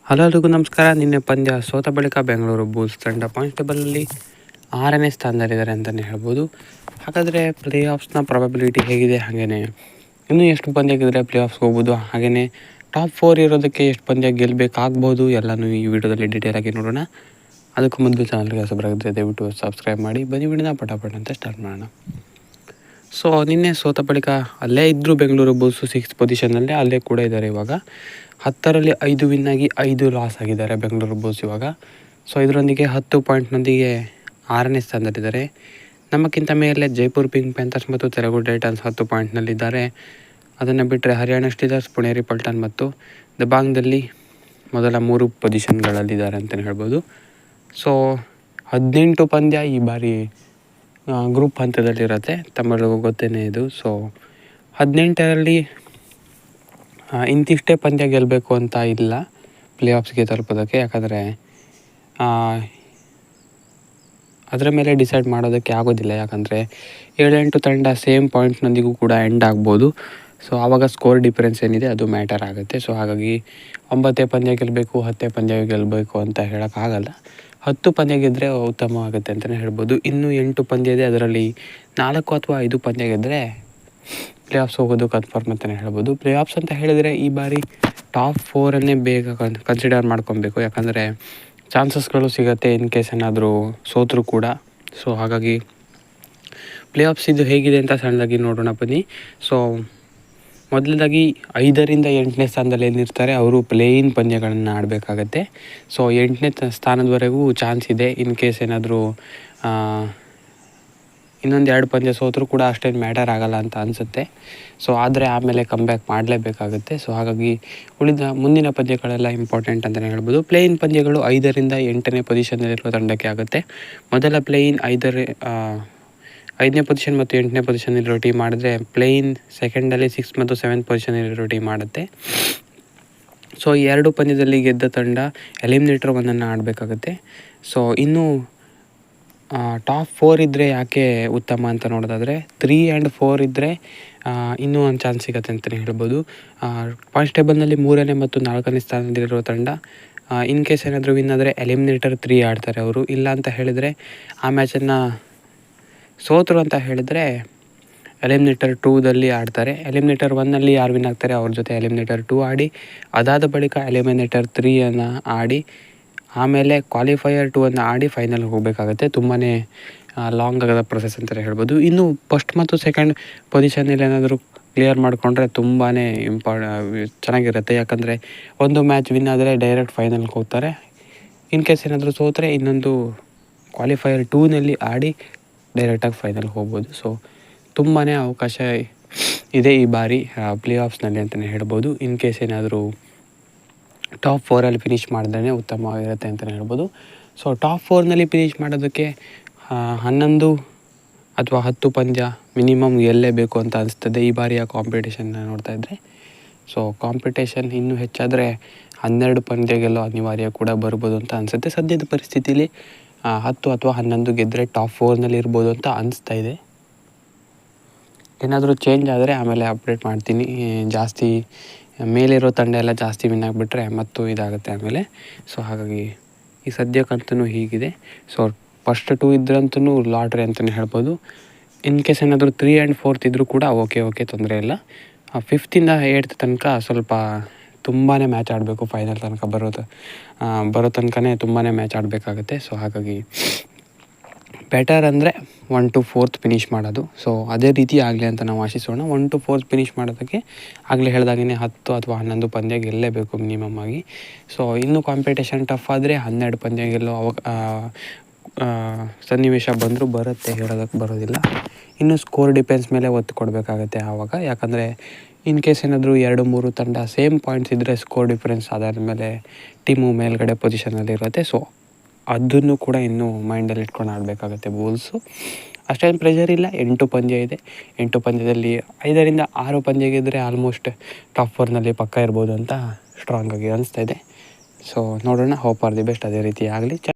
Hello ನಮಸ್ಕಾರ. ನಿನ್ನೆ ಪಂದ್ಯ ಸೋತ ಬಳಿಕ ಬೆಂಗಳೂರು ಬುಲ್ಸ್ ತಂಡ ಪಾಯಿಂಟ್ ಟೇಬಲಲ್ಲಿ 6ನೇ ಸ್ಥಾನದಲ್ಲಿದ್ದಾರೆ ಅಂತಲೇ ಹೇಳ್ಬೋದು. ಹಾಗಾದರೆ ಪ್ಲೇ ಆಫ್ಸ್ನ ಪ್ರಾಬಬಿಲಿಟಿ ಹೇಗಿದೆ, ಹಾಗೆಯೇ ಇನ್ನೂ ಎಷ್ಟು ಪಂದ್ಯ ಗೆದ್ದರೆ ಪ್ಲೇ ಆಫ್ಸ್ಗೆ ಹೋಗ್ಬೋದು, ಹಾಗೆಯೇ ಟಾಪ್ 4 ಇರೋದಕ್ಕೆ ಎಷ್ಟು ಪಂದ್ಯ ಗೆಲ್ಲಬೇಕಾಗ್ಬೋದು ಎಲ್ಲನೂ ಈ ವಿಡಿಯೋದಲ್ಲಿ ಡೀಟೇಲಾಗಿ ನೋಡೋಣ. ಅದಕ್ಕೂ ಮೊದಲು ಚಾನಲ್ಗೆ ಹೊಸಬರಾಗಿದ್ದರೆ ದಯವಿಟ್ಟು ಸಬ್ಸ್ಕ್ರೈಬ್ ಮಾಡಿ. ಬನ್ನಿ ವಿಡಿಯೋನ ಪಟಾಪಟ್ ಅಂತ ಸ್ಟಾರ್ಟ್ ಮಾಡೋಣ. ಸೊ ನಿನ್ನೆ ಸೋತ ಬಳಿಕ ಅಲ್ಲೇ ಇದ್ದರು ಬೆಂಗಳೂರು ಬುಲ್ಸು 6th ಪೊಸಿಷನ್ನಲ್ಲೇ ಅಲ್ಲೇ ಕೂಡ ಇದ್ದಾರೆ. ಇವಾಗ 10ರಲ್ಲಿ 5 ವಿನ್ ಆಗಿ 5 ಲಾಸ್ ಆಗಿದ್ದಾರೆ ಬೆಂಗಳೂರು ಬುಲ್ಸ್ ಇವಾಗ. ಸೊ ಇದರೊಂದಿಗೆ 10 ಪಾಯಿಂಟ್ನೊಂದಿಗೆ 6ನೇ ಸ್ಥಾನದಲ್ಲಿದ್ದಾರೆ. ನಮಗಿಂತ ಮೇಲೆ ಜೈಪುರ್ ಪಿಂಕ್ ಪ್ಯಾಂಥರ್ಸ್ ಮತ್ತು ತೆಲುಗು ಟೈಟನ್ಸ್ 10 ಪಾಯಿಂಟ್ನಲ್ಲಿದ್ದಾರೆ. ಅದನ್ನು ಬಿಟ್ಟರೆ ಹರಿಯಾಣ ಸ್ಟೀಲರ್ಸ್, ಪುಣೇರಿ ಪಲ್ಟನ್ ಮತ್ತು ದಬಾಂಗ್ದಲ್ಲಿ ಮೊದಲ 3 ಪೊಸಿಷನ್ಗಳಲ್ಲಿದ್ದಾರೆ ಅಂತಲೇ ಹೇಳ್ಬೋದು. ಸೊ 18 ಪಂದ್ಯ ಈ ಬಾರಿ ಗ್ರೂಪ್ ಹಂತದಲ್ಲಿರುತ್ತೆ, ತಮ್ಮೆಲ್ಲರಿಗೂ ಗೊತ್ತೇನೆ ಇದು. ಸೊ 18ರಲ್ಲಿ ಇಂತಿಷ್ಟೇ ಪಂದ್ಯ ಗೆಲ್ಲಬೇಕು ಅಂತ ಇಲ್ಲ ಪ್ಲೇ ಆಫ್ಸ್ಗೆ ತಲುಪೋದಕ್ಕೆ, ಯಾಕಂದರೆ ಅದರ ಮೇಲೆ ಡಿಸೈಡ್ ಮಾಡೋದಕ್ಕೆ ಆಗೋದಿಲ್ಲ. ಯಾಕಂದರೆ 7-8 ತಂಡ ಸೇಮ್ ಪಾಯಿಂಟ್ನೊಂದಿಗೂ ಕೂಡ ಎಂಡ್ ಆಗ್ಬೋದು. ಸೊ ಆವಾಗ ಸ್ಕೋರ್ ಡಿಫರೆನ್ಸ್ ಏನಿದೆ ಅದು ಮ್ಯಾಟರ್ ಆಗುತ್ತೆ. ಸೊ ಹಾಗಾಗಿ 9 ಪಂದ್ಯ ಗೆಲ್ಲಬೇಕು, 10 ಪಂದ್ಯ ಗೆಲ್ಲಬೇಕು ಅಂತ ಹೇಳೋಕ್ಕಾಗಲ್ಲ. 10 ಪಂದ್ಯ ಗೆದ್ದರೆ ಉತ್ತಮವಾಗುತ್ತೆ ಅಂತಲೇ ಹೇಳ್ಬೋದು. ಇನ್ನೂ 8 ಪಂದ್ಯ ಇದೆ, ಅದರಲ್ಲಿ 4 ಅಥವಾ 5 ಪಂದ್ಯ ಗೆದ್ದರೆ ಪ್ಲೇ ಆಫ್ಸ್ ಹೋಗೋದು ಕನ್ಫರ್ಮ್ ಅಂತಲೇ ಹೇಳ್ಬೋದು. ಪ್ಲೇ ಆಫ್ಸ್ ಅಂತ ಹೇಳಿದರೆ ಈ ಬಾರಿ ಟಾಪ್ 4ಅನ್ನೇ ಬೇಗ ಕನ್ಸಿಡರ್ ಮಾಡ್ಕೊಬೇಕು, ಯಾಕಂದರೆ ಚಾನ್ಸಸ್ಗಳು ಸಿಗುತ್ತೆ ಇನ್ ಕೇಸ್ ಏನಾದರೂ ಸೋತರೂ ಕೂಡ. ಸೊ ಹಾಗಾಗಿ ಪ್ಲೇ ಆಫ್ಸ್ ಇದು ಹೇಗಿದೆ ಅಂತ ಸಣ್ಣದಾಗಿ ನೋಡೋಣ ಬನ್ನಿ. ಸೊ ಮೊದಲದಾಗಿ 5ರಿಂದ 8ನೇ ಸ್ಥಾನದಲ್ಲಿ ಏನಿರ್ತಾರೆ ಅವರು ಪ್ಲೇಯಿನ್ ಪಂದ್ಯಗಳನ್ನು ಆಡಬೇಕಾಗತ್ತೆ. ಸೊ 8ನೇ ಸ್ಥಾನದವರೆಗೂ ಚಾನ್ಸ್ ಇದೆ. ಇನ್ ಕೇಸ್ ಏನಾದರೂ ಇನ್ನೊಂದು 2 ಪಂದ್ಯ ಸೋತರೂ ಕೂಡ ಅಷ್ಟೇನು ಮ್ಯಾಟರ್ ಆಗೋಲ್ಲ ಅಂತ ಅನಿಸುತ್ತೆ. ಸೊ ಆದರೆ ಆಮೇಲೆ ಕಮ್ಬ್ಯಾಕ್ ಮಾಡಲೇಬೇಕಾಗುತ್ತೆ. ಸೊ ಹಾಗಾಗಿ ಮುಂದಿನ ಪಂದ್ಯಗಳೆಲ್ಲ ಇಂಪಾರ್ಟೆಂಟ್ ಅಂತಲೇ ಹೇಳ್ಬೋದು. ಪ್ಲೇಯಿನ್ ಪಂದ್ಯಗಳು 5ರಿಂದ 8ನೇ ಪೊಸಿಷನ್ನಲ್ಲಿರುವ ತಂಡಕ್ಕೆ ಆಗುತ್ತೆ. ಮೊದಲ ಪ್ಲೇಯಿನ್ 5ನೇ ಪೊಸಿಷನ್ ಮತ್ತು 8ನೇ ಪೊಸಿಷನ್ನಲ್ಲಿರೋ ಟೀಮ್ ಮಾಡಿದ್ರೆ, ಪ್ಲೇಯಿನ್ ಸೆಕೆಂಡಲ್ಲಿ 6 ಮತ್ತು 7th ಪೊಸಿಷನ್ನಲ್ಲಿರೋ ಟೀಮ್ ಆಡುತ್ತೆ. ಸೊ 2 ಪಂದ್ಯದಲ್ಲಿ ಗೆದ್ದ ತಂಡ ಎಲಿಮಿನೇಟರ್ 1ಅನ್ನು ಆಡಬೇಕಾಗುತ್ತೆ. ಸೊ ಇನ್ನು ಟಾಪ್ 4 ಇದ್ದರೆ ಯಾಕೆ ಉತ್ತಮ ಅಂತ ನೋಡೋದಾದರೆ, 3 and 4 ಇದ್ದರೆ ಇನ್ನೂ ಒಂದು ಚಾನ್ಸ್ ಸಿಗುತ್ತೆ ಅಂತಲೇ ಹೇಳ್ಬೋದು. ಪಾಯಿಂಟ್ಸ್ ಟೇಬಲ್ನಲ್ಲಿ 3ನೇ ಮತ್ತು 4ನೇ ಸ್ಥಾನದಲ್ಲಿರೋ ತಂಡ ಇನ್ ಕೇಸ್ ಏನಾದರೂ ವಿನ್ ಆದರೆ ಎಲಿಮಿನೇಟರ್ 3 ಆಡ್ತಾರೆ ಅವರು. ಇಲ್ಲ ಅಂತ ಹೇಳಿದರೆ ಆ ಮ್ಯಾಚನ್ನು ಸೋತರು ಅಂತ ಹೇಳಿದರೆ ಎಲಿಮಿನೇಟರ್ 2ದಲ್ಲಿ ಆಡ್ತಾರೆ. ಎಲಿಮಿನೇಟರ್ 1ನಲ್ಲಿ ಯಾರು ವಿನ್ ಆಗ್ತಾರೆ ಅವ್ರ ಜೊತೆ ಎಲಿಮಿನೇಟರ್ 2 ಆಡಿ, ಅದಾದ ಬಳಿಕ ಎಲಿಮಿನೇಟರ್ 3ಅನ್ನು ಆಡಿ, ಆಮೇಲೆ ಕ್ವಾಲಿಫೈಯರ್ 2ಅನ್ನು ಆಡಿ ಫೈನಲ್ಗೆ ಹೋಗಬೇಕಾಗುತ್ತೆ. ತುಂಬಾ ಲಾಂಗ್ ಆಗದ ಪ್ರೊಸೆಸ್ ಅಂತಲೇ ಹೇಳ್ಬೋದು. ಇನ್ನು ಫಸ್ಟ್ ಮತ್ತು ಸೆಕೆಂಡ್ ಪೊಸಿಷನಲ್ಲಿ ಏನಾದರೂ ಕ್ಲಿಯರ್ ಮಾಡಿಕೊಂಡ್ರೆ ತುಂಬಾ ಚೆನ್ನಾಗಿರುತ್ತೆ. ಯಾಕಂದರೆ ಒಂದು ಮ್ಯಾಚ್ ವಿನ್ ಆದರೆ ಡೈರೆಕ್ಟ್ ಫೈನಲ್ಗೆ ಹೋಗ್ತಾರೆ. ಇನ್ ಕೇಸ್ ಏನಾದರೂ ಸೋತರೆ ಇನ್ನೊಂದು ಕ್ವಾಲಿಫೈಯರ್ 2ನಲ್ಲಿ ಆಡಿ ಡೈರೆಕ್ಟಾಗಿ ಫೈನಲ್ಗೆ ಹೋಗ್ಬೋದು. ಸೊ ತುಂಬಾ ಅವಕಾಶ ಇದೆ ಈ ಬಾರಿ ಪ್ಲೇ ಆಫ್ಸ್ನಲ್ಲಿ ಅಂತಲೇ ಹೇಳ್ಬೋದು. ಇನ್ ಕೇಸ್ ಏನಾದರೂ ಟಾಪ್ 4ಅಲ್ಲಿ ಫಿನಿಷ್ ಮಾಡಿದ್ರೆ ಉತ್ತಮವಾಗಿರುತ್ತೆ ಅಂತಲೇ ಹೇಳ್ಬೋದು. ಸೊ ಟಾಪ್ 4ನಲ್ಲಿ ಫಿನಿಷ್ ಮಾಡೋದಕ್ಕೆ 11 ಅಥವಾ 10 ಪಂದ್ಯ ಮಿನಿಮಮ್ ಗೆಲ್ಲೇಬೇಕು ಅಂತ ಅನಿಸ್ತದೆ ಈ ಬಾರಿಯ ಕಾಂಪಿಟೇಷನ್ನ ನೋಡ್ತಾ ಇದ್ದರೆ. ಸೊ ಕಾಂಪಿಟೇಷನ್ ಇನ್ನೂ ಹೆಚ್ಚಾದರೆ 12 ಪಂದ್ಯ ಗೆಲ್ಲೋ ಅನಿವಾರ್ಯ ಕೂಡ ಬರ್ಬೋದು ಅಂತ ಅನಿಸುತ್ತೆ. ಸದ್ಯದ ಪರಿಸ್ಥಿತಿಲಿ 10 ಅಥವಾ 11 ಗೆದ್ದರೆ ಟಾಪ್ 4ನಲ್ಲಿ ಇರ್ಬೋದು ಅಂತ ಅನಿಸ್ತಾ ಇದೆ. ಏನಾದರೂ ಚೇಂಜ್ ಆದರೆ ಆಮೇಲೆ ಅಪ್ಡೇಟ್ ಮಾಡ್ತೀನಿ. ಜಾಸ್ತಿ ಮೇಲಿರೋ ತಂಡ ಎಲ್ಲ ಜಾಸ್ತಿ ವಿನ್ ಆಗಿಬಿಟ್ರೆ ಮತ್ತು ಇದಾಗುತ್ತೆ ಆಮೇಲೆ. ಸೊ ಹಾಗಾಗಿ ಈ ಸದ್ಯಕ್ಕಂತೂ ಹೀಗಿದೆ. ಸೊ ಫಸ್ಟ್ 2 ಇದ್ರಂತೂ ಲಾಟ್ರಿ ಅಂತಲೇ ಹೇಳ್ಬೋದು. ಇನ್ ಕೇಸ್ ಏನಾದರೂ 3 and 4 ಇದ್ದರೂ ಕೂಡ ಓಕೆ ತೊಂದರೆ ಇಲ್ಲ. 5th-ಇಂದ 8th ತನಕ ಸ್ವಲ್ಪ ತುಂಬಾ ಮ್ಯಾಚ್ ಆಡಬೇಕು. ಫೈನಲ್ ತನಕ ಬರೋ ತನಕನೇ ತುಂಬಾ ಮ್ಯಾಚ್ ಆಡಬೇಕಾಗುತ್ತೆ. ಸೊ ಹಾಗಾಗಿ ಬೆಟರ್ ಅಂದರೆ 1 to 4th ಫಿನಿಷ್ ಮಾಡೋದು. ಸೊ ಅದೇ ರೀತಿ ಆಗಲಿ ಅಂತ ನಾವು ಆಶಿಸೋಣ. 1 to 4th ಫಿನಿಷ್ ಮಾಡೋದಕ್ಕೆ ಆಗಲೇ ಹೇಳಿದಾಗೇ 10 ಅಥವಾ 11 ಪಂದ್ಯ ಗೆಲ್ಲಲೇಬೇಕು ಮಿನಿಮಮ್ ಆಗಿ. ಸೊ ಇನ್ನೂ ಕಾಂಪಿಟೇಷನ್ ಟಫ್ ಆದರೆ 12 ಪಂದ್ಯ ಗೆಲ್ಲೋ ಸನ್ನಿವೇಶ ಬಂದರೂ ಬರುತ್ತೆ, ಹೇಳೋದಕ್ಕೆ ಬರೋದಿಲ್ಲ. ಇನ್ನು ಸ್ಕೋರ್ ಡಿಫೆನ್ಸ್ ಮೇಲೆ ಒತ್ತು ಕೊಡಬೇಕಾಗತ್ತೆ ಆವಾಗ. ಯಾಕಂದರೆ ಇನ್ ಕೇಸ್ ಏನಾದರೂ 2-3 ತಂಡ ಸೇಮ್ ಪಾಯಿಂಟ್ಸ್ ಇದ್ದರೆ ಸ್ಕೋರ್ ಡಿಫ್ರೆನ್ಸ್ ಅದಾದ ಮೇಲೆ ಟೀಮು ಮೇಲ್ಗಡೆ ಪೊಸಿಷನಲ್ಲಿ ಇರುತ್ತೆ. ಸೊ ಅದನ್ನು ಕೂಡ ಇನ್ನೂ ಮೈಂಡಲ್ಲಿ ಇಟ್ಕೊಂಡು ಆಡಬೇಕಾಗತ್ತೆ ಬುಲ್ಸು. ಅಷ್ಟೇನು ಪ್ರೆಷರ್ ಇಲ್ಲ. 8 ಪಂದ್ಯ ಇದೆ. 8 ಪಂದ್ಯದಲ್ಲಿ 5ರಿಂದ 6 ಪಂದ್ಯ ಗೆದ್ದರೆ ಆಲ್ಮೋಸ್ಟ್ ಟಾಪ್ 4ನಲ್ಲಿ ಪಕ್ಕ ಇರ್ಬೋದು ಅಂತ ಸ್ಟ್ರಾಂಗಾಗಿ ಅನಿಸ್ತಾ ಇದೆ. ಸೊ ನೋಡೋಣ, ಹೋಪ್ ಫಾರ್ ದಿ ಬೆಸ್ಟ್ ಅದೇ ರೀತಿ ಆಗಲಿ.